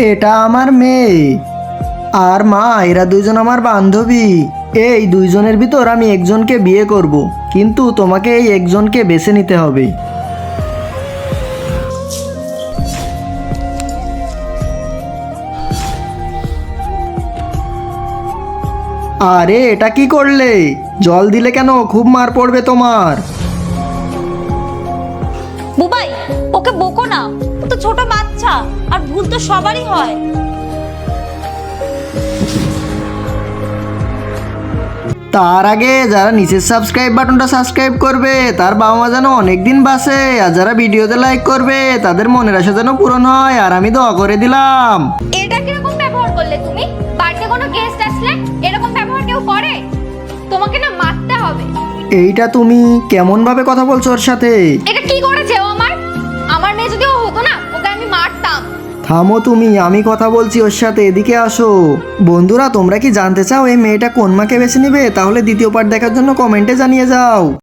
এটা আমার মেয়ে। আর মা, এরা দুইজন আমার বান্ধবী। এই দুইজনের ভিতর আমি একজনকে বিয়ে করব, কিন্তু তোমাকে এই একজনকে বেছে নিতে হবে। আরে এটা কি করলে? জল দিলে কেন? খুব মার পড়বে তোমার। বুবাই, ওকে বকো না, ও তো ছোট বাচ্চা, আর ভুল তো সবারই হয়। তার আগে যারা নিচের সাবস্ক্রাইব বাটনটা সাবস্ক্রাইব করবে তার বাবা মা যেন অনেকদিন বাঁচে, আর যারা ভিডিওতে লাইক করবে তাদের মনের আশা যেন পূরণ হয়, আর আমি দোয়া করে দিলাম। এটা কিরকম ব্যবহার করলে তুমি? বাড়িতে কোনো গেস্ট আসলে এরকম ব্যবহার কেউ করে? তোমাকে না মারতে হবে। এইটা তুমি কেমন ভাবে কথা বলছো ওর সাথে? এটা কি করেছে ও? আমার মেয়ে যদি ও হতো না, ওকে আমি মারতাম। থামো তুমি, আমি কথা বলছি ওর সাথে, এদিকে আসো। বন্ধুরা, তোমরা কি জানতে চাও এই মেয়েটা কোন মাকে বেছে নিবে? তাহলে দ্বিতীয় পার্ট দেখার জন্য কমেন্টে জানিয়ে যাও।